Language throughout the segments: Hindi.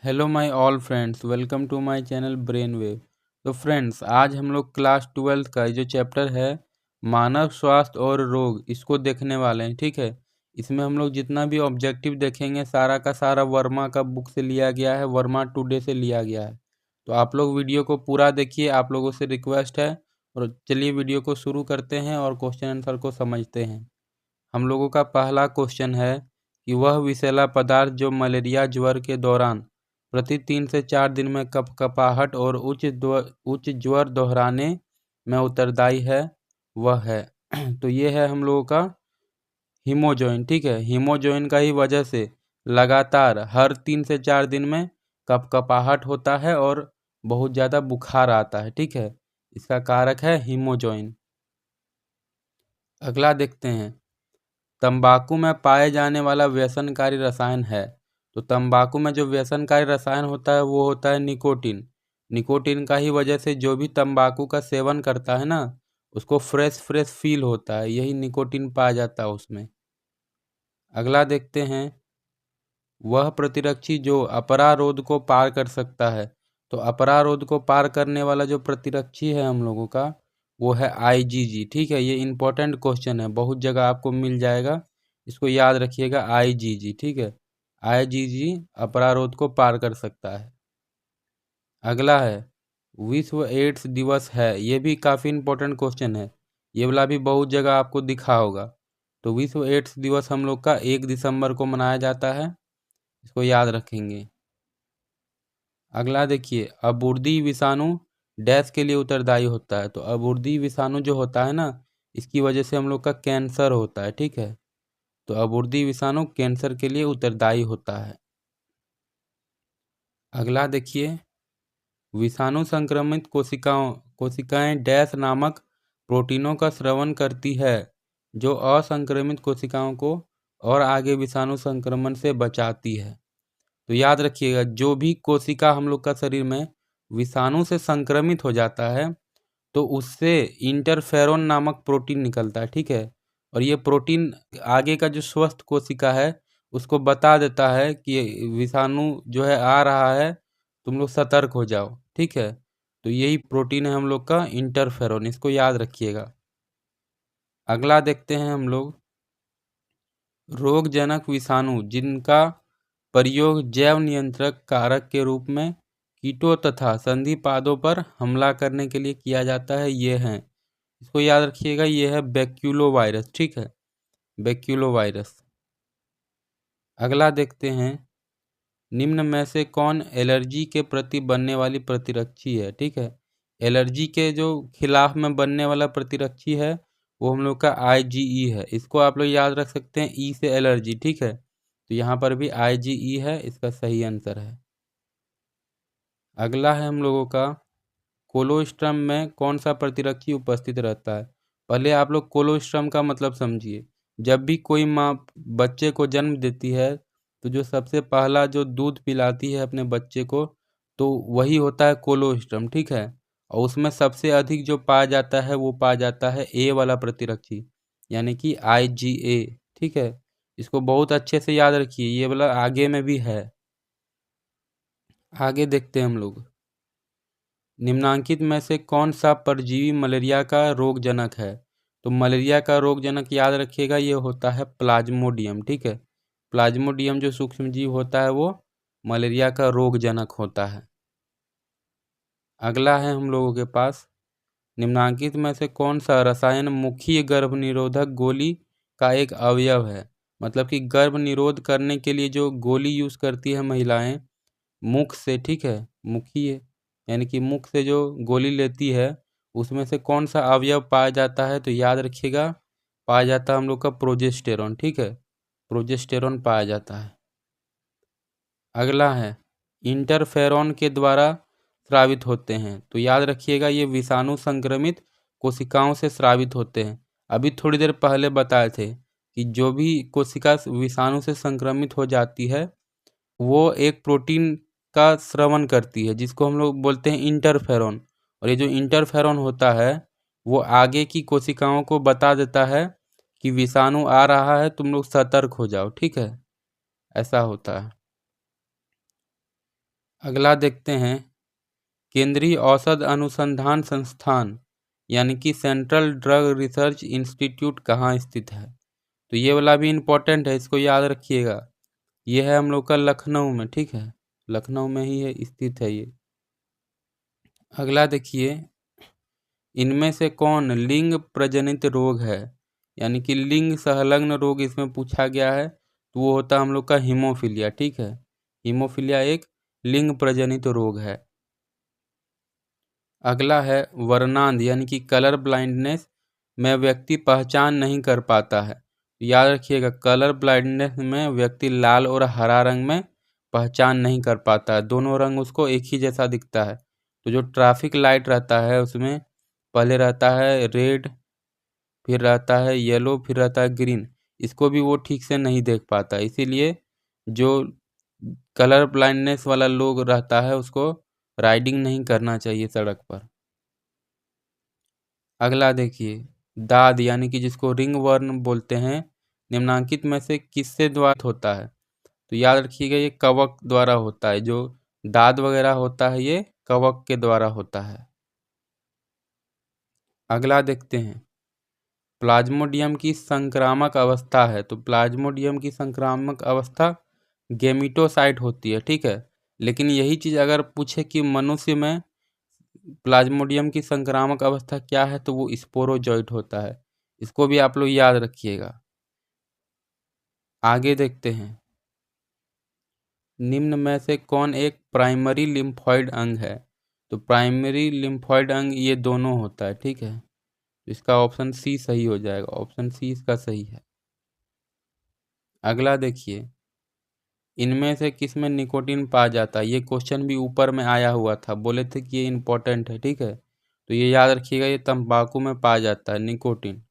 Hello my all friends, welcome to my channel brain wave. तो फ्रेंड्स, आज हम लोग क्लास 12th का जो चैप्टर है मानव स्वास्थ्य और रोग, इसको देखने वाले हैं। ठीक है, इसमें हम लोग जितना भी ऑब्जेक्टिव देखेंगे सारा का सारा वर्मा का बुक से लिया गया है, वर्मा टुडे से लिया गया है। तो आप लोग वीडियो को पूरा देखिए, आप लोगों से रिक्वेस्ट है। और चलिए वीडियो को शुरू करते हैं और क्वेश्चन आंसर को समझते हैं। हम लोगों का पहला क्वेश्चन है कि वह विषैला पदार्थ जो मलेरिया ज्वर के दौरान प्रति 3 से 4 दिन में कपकपाहट और उच्च ज्वर दोहराने में उत्तरदायी है, वह है तो ये है हम लोगों का हीमोजोइन। ठीक है, हीमोजोइन का ही वजह से लगातार हर 3 से 4 दिन में कपकपाहट होता है और बहुत ज़्यादा बुखार आता है। ठीक है, इसका कारक है हीमोजोइन। अगला देखते हैं, तंबाकू में पाए जाने वाला व्यसनकारी रसायन है। तो तंबाकू में जो व्यसनकारी रसायन होता है वो होता है निकोटीन। निकोटीन का ही वजह से जो भी तंबाकू का सेवन करता है ना, उसको फ्रेश फ्रेश फील होता है, यही निकोटीन पाया जाता है उसमें। अगला देखते हैं, वह प्रतिरक्षी जो अपरारोध को पार कर सकता है। तो अपरारोध को पार करने वाला जो प्रतिरक्षी है हम लोगों का, वो है आईजीजी। ठीक है, ये इंपॉर्टेंट क्वेश्चन है, बहुत जगह आपको मिल जाएगा, इसको याद रखिएगा, आईजीजी। ठीक है, आईजीजी अपरारोध को पार कर सकता है। अगला है, विश्व एड्स दिवस है, ये भी काफ़ी इंपॉर्टेंट क्वेश्चन है, ये वाला भी बहुत जगह आपको दिखा होगा। तो विश्व एड्स दिवस हम लोग का 1 दिसंबर को मनाया जाता है, इसको याद रखेंगे। अगला देखिए, अबूर्दी विषाणु डैश के लिए उत्तरदायी होता है। तो अबूर्दी विषाणु जो होता है ना, इसकी वजह से हम लोग का कैंसर होता है। ठीक है, तो अबूर्दी विषाणु कैंसर के लिए उत्तरदायी होता है। अगला देखिए, विषाणु संक्रमित कोशिकाएं डैश नामक प्रोटीनों का स्रवण करती है, जो असंक्रमित कोशिकाओं को और आगे विषाणु संक्रमण से बचाती है। तो याद रखिएगा, जो भी कोशिका हम लोग का शरीर में विषाणु से संक्रमित हो जाता है तो उससे इंटरफेरोन नामक प्रोटीन निकलता है। ठीक है, और ये प्रोटीन आगे का जो स्वस्थ कोशिका है उसको बता देता है कि विषाणु जो है आ रहा है, तुम लोग सतर्क हो जाओ। ठीक है, तो यही प्रोटीन है हम लोग का इंटरफेरोन, इसको याद रखिएगा। अगला देखते हैं हम लोग, रोगजनक विषाणु जिनका प्रयोग जैव नियंत्रक कारक के रूप में कीटों तथा संधिपादों पर हमला करने के लिए किया जाता है, ये हैं, इसको याद रखिएगा, ये है बैक्यूलो वायरस। ठीक है, बैक्यूलो वायरस। अगला देखते हैं, निम्न में से कौन एलर्जी के प्रति बनने वाली प्रतिरक्षी है। ठीक है, एलर्जी के जो खिलाफ में बनने वाला प्रतिरक्षी है वो हम लोग का आईजीई है, इसको आप लोग याद रख सकते हैं, ई से एलर्जी। ठीक है, तो यहाँ पर भी आईजीई है, इसका सही आंसर है। अगला है हम लोगों का, कोलोस्ट्रम में कौन सा प्रतिरक्षी उपस्थित रहता है। पहले आप लोग कोलोस्ट्रम का मतलब समझिए। जब भी कोई माँ बच्चे को जन्म देती है तो जो सबसे पहला जो दूध पिलाती है अपने बच्चे को, तो वही होता है कोलोस्ट्रम। ठीक है, और उसमें सबसे अधिक जो पाया जाता है वो पाया जाता है ए वाला प्रतिरक्षी, यानी कि आईजीए। ठीक है, इसको बहुत अच्छे से याद रखिए, ये वाला आगे में भी है। आगे देखते हैं हम लोग, निम्नांकित में से कौन सा परजीवी मलेरिया का रोगजनक है। तो मलेरिया का रोगजनक याद रखिएगा, ये होता है प्लाज्मोडियम। ठीक है, प्लाज्मोडियम जो सूक्ष्मजीव होता है वो मलेरिया का रोगजनक होता है। अगला है हम लोगों के पास, निम्नांकित में से कौन सा रसायन मुखीय गर्भ निरोधक गोली का एक अवयव है। मतलब कि गर्भ निरोध करने के लिए जो गोली यूज़ करती है महिलाएं मुख से। ठीक है, मुखीय यानी कि मुख से जो गोली लेती है उसमें से कौन सा अवयव पाया जाता है। तो याद रखिएगा, पाया जाता है हम लोग का प्रोजेस्टेरॉन। ठीक है, प्रोजेस्टेरॉन पाया जाता है। अगला है, इंटरफेरॉन के द्वारा स्रावित होते हैं। तो याद रखिएगा, ये विषाणु संक्रमित कोशिकाओं से स्रावित होते हैं। अभी थोड़ी देर पहले बताए थे कि जो भी कोशिका विषाणु से संक्रमित हो जाती है वो एक प्रोटीन का स्रवण करती है जिसको हम लोग बोलते हैं इंटरफेरॉन। और ये जो इंटरफेरॉन होता है वो आगे की कोशिकाओं को बता देता है कि विषाणु आ रहा है, तुम लोग सतर्क हो जाओ, ठीक है, ऐसा होता है। अगला देखते हैं, केंद्रीय औषध अनुसंधान संस्थान यानी कि सेंट्रल ड्रग रिसर्च इंस्टीट्यूट कहाँ स्थित है? तो ये वाला भी इम्पोर्टेंट है, इसको याद रखिएगा। ये है हम लोग का लखनऊ में, ठीक है, लखनऊ में ही है, स्थित है ये। अगला देखिए, इनमें से कौन लिंग प्रजनित रोग है, यानी कि लिंग संलग्न रोग इसमें पूछा गया है, तो वो होता है हम लोग का हीमोफीलिया, ठीक है। हीमोफीलिया एक लिंग प्रजनित रोग है। अगला है वर्णांध यानी कि कलर ब्लाइंडनेस में व्यक्ति पहचान नहीं कर पाता है। याद रखिएगा, कलर ब्लाइंडनेस में व्यक्ति लाल और हरा रंग में पहचान नहीं कर पाता है, दोनों रंग उसको एक ही जैसा दिखता है। तो जो ट्रैफिक लाइट रहता है उसमें पहले रहता है रेड, फिर रहता है येलो, फिर रहता है ग्रीन, इसको भी वो ठीक से नहीं देख पाता। इसीलिए जो कलर ब्लाइंडनेस वाला लोग रहता है उसको राइडिंग नहीं करना चाहिए सड़क पर। अगला देखिए, दाद यानी कि जिसको रिंग वर्म बोलते हैं, निम्नांकित में से किससे द्वारा होता है? तो याद रखिएगा, ये कवक द्वारा होता है। जो दाद वगैरह होता है ये कवक के द्वारा होता है। अगला देखते हैं, प्लाज्मोडियम की संक्रामक अवस्था है। तो प्लाज्मोडियम की संक्रामक अवस्था गेमिटोसाइट होती है, ठीक है। लेकिन यही चीज़ अगर पूछे कि मनुष्य में प्लाज्मोडियम की संक्रामक अवस्था क्या है, तो वो स्पोरोजोइट होता है। इसको भी आप लोग याद रखिएगा। आगे देखते हैं, निम्न में से कौन एक प्राइमरी लिम्फॉइड अंग है? तो प्राइमरी लिम्फॉइड अंग ये दोनों होता है, ठीक है। इसका ऑप्शन सी सही हो जाएगा, ऑप्शन सी इसका सही है। अगला देखिए, इनमें से किस में निकोटीन पाया जाता है? ये क्वेश्चन भी ऊपर में आया हुआ था, बोले थे कि ये इंपॉर्टेंट है, ठीक है। तो ये याद रखिएगा, ये तंबाकू में पाया जाता है निकोटीन।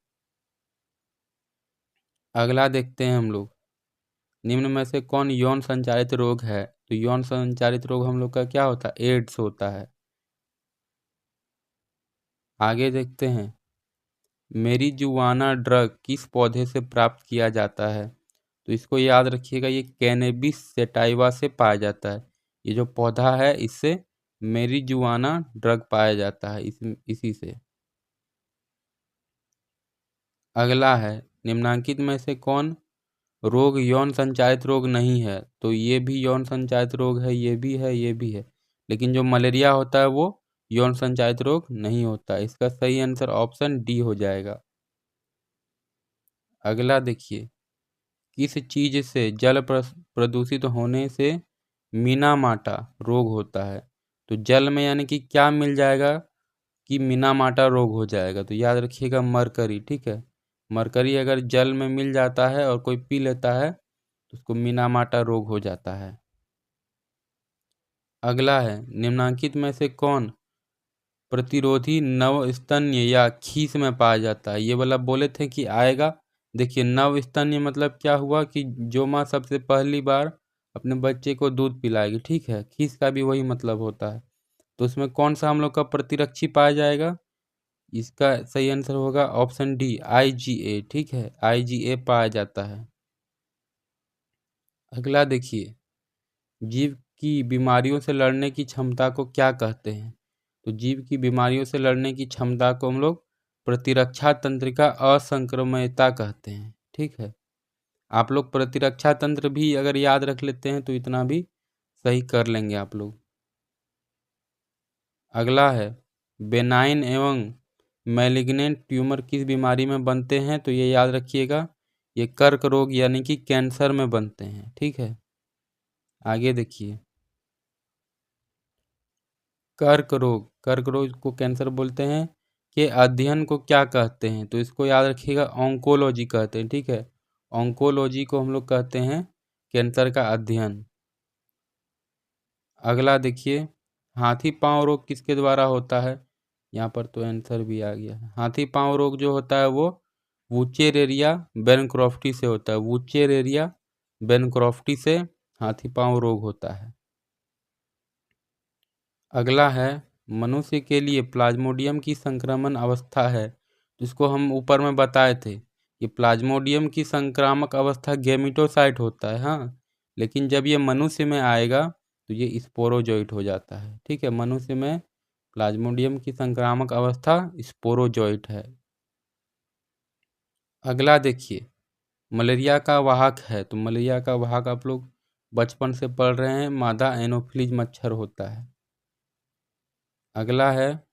अगला देखते हैं हम लोग, निम्न में से कौन यौन संचारित रोग है? तो यौन संचारित रोग हम लोग का क्या होता है? एड्स होता है। आगे देखते हैं, मेरिजुआना ड्रग किस पौधे से प्राप्त किया जाता है? तो इसको याद रखिएगा, ये कैनेबिस सेटाइवा से पाया जाता है। ये जो पौधा है इससे मेरिजुआना ड्रग पाया जाता है, इसी से। अगला है, निम्नांकित में से कौन रोग यौन संचारित रोग नहीं है? तो ये भी यौन संचारित रोग है, ये भी है, ये भी है। लेकिन जो मलेरिया होता है वो यौन संचारित रोग नहीं होता। इसका सही आंसर ऑप्शन डी हो जाएगा। अगला देखिए, किस चीज से जल प्रदूषित होने से मीनामाटा रोग होता है? तो जल में यानी कि क्या मिल जाएगा कि मीनामाटा रोग हो जाएगा? तो याद रखिएगा, मरकरी, ठीक है। मरकरी अगर जल में मिल जाता है और कोई पी लेता है तो उसको मीनामाटा रोग हो जाता है। अगला है, निम्नांकित में से कौन प्रतिरोधी नवस्तन्य या खीस में पाया जाता है? ये वाला बोले थे कि आएगा। देखिए, नवस्तन्य मतलब क्या हुआ कि जो माँ सबसे पहली बार अपने बच्चे को दूध पिलाएगी, ठीक है। खीस का भी वही मतलब होता है। तो उसमें कौन सा हम लोग का प्रतिरक्षी पाया जाएगा? इसका सही आंसर होगा ऑप्शन डी, IgA, ठीक है, IgA पाया जाता है। अगला देखिए, जीव की बीमारियों से लड़ने की क्षमता को क्या कहते हैं? तो जीव की बीमारियों से लड़ने की क्षमता को हम लोग प्रतिरक्षा तंत्र का असंक्रमणीयता कहते हैं, ठीक है। आप लोग प्रतिरक्षा तंत्र भी अगर याद रख लेते हैं तो इतना भी सही कर लेंगे आप लोग। अगला है, बेनाइन एवं मैलिग्नेंट ट्यूमर किस बीमारी में बनते हैं? तो ये याद रखिएगा, ये कर्क रोग यानी कि कैंसर में बनते हैं, ठीक है। आगे देखिए, कर्क रोग को कैंसर बोलते हैं, के अध्ययन को क्या कहते हैं? तो इसको याद रखिएगा, ऑन्कोलॉजी कहते हैं, ठीक है। ऑन्कोलॉजी को हम लोग कहते हैं कैंसर का अध्ययन। अगला देखिए, हाथी पांव रोग किसके द्वारा होता है? यहाँ पर तो आंसर भी आ गया है। हाथी पांव रोग जो होता है वो वुचेरेरिया बेनक्रॉफ्टी से होता है। वुचेरेरिया बेनक्रॉफ्टी से हाथी पांव रोग होता है। अगला है, मनुष्य के लिए प्लाज्मोडियम की संक्रमण अवस्था है, जिसको हम ऊपर में बताए थे ये प्लाज्मोडियम की संक्रामक अवस्था गैमेटोसाइट होता है, हाँ, लेकिन जब ये मनुष्य में आएगा तो ये स्पोरोजोइट हो जाता है। ठीक है, मनुष्य में प्लाज्मोडियम की संक्रामक अवस्था स्पोरोजोइट है। अगला देखिए, मलेरिया का वाहक है, तो मलेरिया का वाहक आप लोग बचपन से पढ़ रहे हैं, मादा एनोफिलीज मच्छर होता है। अगला है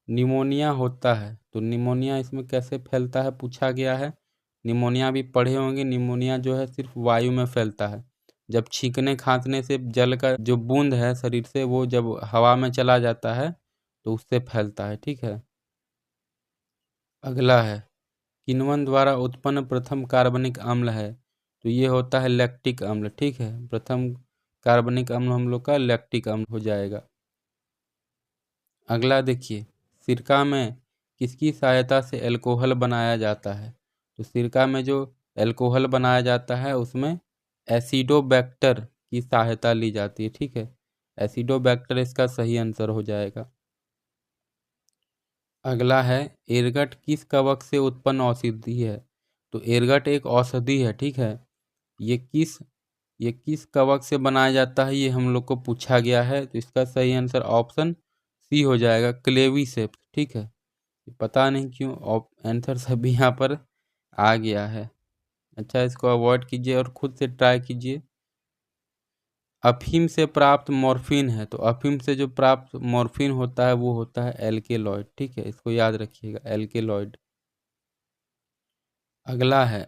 निमोनिया होता है, तो निमोनिया इसमें कैसे फैलता है पूछा गया है। निमोनिया भी पढ़े होंगे, निमोनिया जो है सिर्फ वायु में फैलता है। जब छींकने खांसने से जल का जो बूंद है शरीर से वो जब हवा में चला जाता है तो उससे फैलता है। ठीक है, अगला है किण्वन द्वारा उत्पन्न प्रथम कार्बनिक अम्ल है, तो ये होता है लैक्टिक अम्ल। ठीक है, प्रथम कार्बनिक अम्ल हम लोग का लैक्टिक अम्ल हो जाएगा। अगला देखिए, सिरका में किसकी सहायता से अल्कोहल बनाया जाता है, तो सिरका में जो अल्कोहल बनाया जाता है उसमें एसिडोबैक्टर की सहायता ली जाती है। ठीक है, एसिडोबैक्टर इसका सही आंसर हो जाएगा। अगला है एरगट किस कवक से उत्पन्न औषधि है, तो एरगट एक औषधि है। ठीक है, ये किस कवक से बनाया जाता है ये हम लोग को पूछा गया है, तो इसका सही आंसर ऑप्शन सी हो जाएगा, क्लेवीसेप्स। ठीक है, पता नहीं क्यों आंसर सभी यहाँ पर आ गया है। अच्छा, इसको अवॉइड कीजिए और खुद से ट्राई कीजिए। अफीम से प्राप्त मॉर्फिन है, तो अफीम से जो प्राप्त मॉर्फिन होता है वो होता है एल्केलॉइड। ठीक है, इसको याद रखिएगा, एल्केलॉइड। अगला है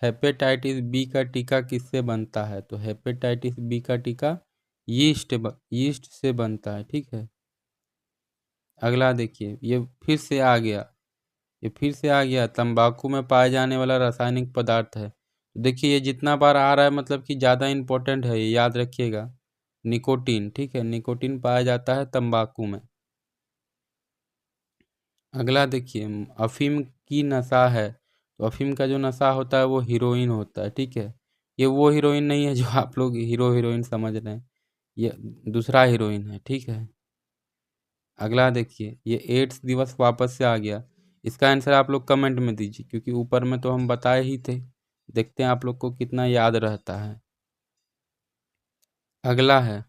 हेपेटाइटिस बी का टीका किससे बनता है, तो हेपेटाइटिस बी का टीका यीस्ट से बनता है। ठीक है, अगला देखिए, ये फिर से आ गया तंबाकू में पाए जाने वाला रासायनिक पदार्थ है। तो देखिए ये जितना बार आ रहा है मतलब कि ज़्यादा इम्पोर्टेंट है, ये याद रखिएगा, निकोटीन। ठीक है, निकोटीन पाया जाता है तंबाकू में। अगला देखिए, अफीम की नशा है, तो अफीम का जो नशा होता है वो हीरोइन होता है। ठीक है, ये वो हीरोइन नहीं है जो आप लोग हीरो हीरोइन समझ रहे हैं, ये दूसरा हीरोइन है। ठीक है, अगला देखिए, ये एड्स दिवस वापस से आ गया, इसका आंसर आप लोग कमेंट में दीजिए क्योंकि ऊपर में तो हम बताए ही थे। देखते हैं आप लोग को कितना याद रहता है। अगला है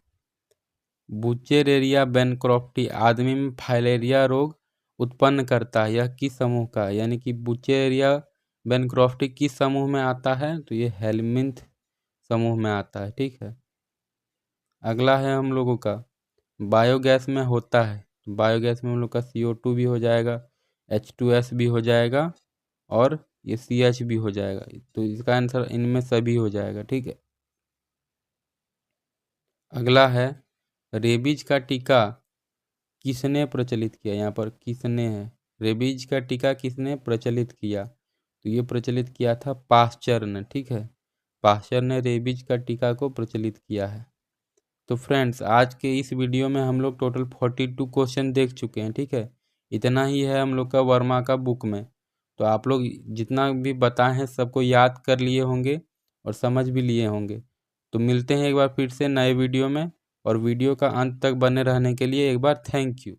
बुचेरेरिया बेनक्रॉफ्टी आदमी में फाइलेरिया रोग उत्पन्न करता है, यह किस समूह का है? यानी कि बुचेरिया बेनक्रॉफ्टी किस समूह में आता है, तो ये हेलमिंथ समूह में आता है। ठीक है, अगला है हम लोगों का बायोगैस में होता है, तो बायोगैस में हम लोग का CO2 भी हो जाएगा, H2S भी हो जाएगा और ये CH भी हो जाएगा, तो इसका आंसर इनमें सभी हो जाएगा। ठीक है, अगला है रेबीज का टीका किसने प्रचलित किया, यहाँ पर किसने है, रेबीज का टीका किसने प्रचलित किया, तो ये प्रचलित किया था पाश्चर ने। ठीक है, पाश्चर ने रेबीज का टीका को प्रचलित किया है। तो फ्रेंड्स, आज के इस वीडियो में हम लोग टोटल 42 क्वेश्चन देख चुके हैं। ठीक है, इतना ही है हम लोग का वर्मा का बुक में, तो आप लोग जितना भी बताए हैं सबको याद कर लिए होंगे और समझ भी लिए होंगे। तो मिलते हैं एक बार फिर से नए वीडियो में, और वीडियो का अंत तक बने रहने के लिए एक बार थैंक यू।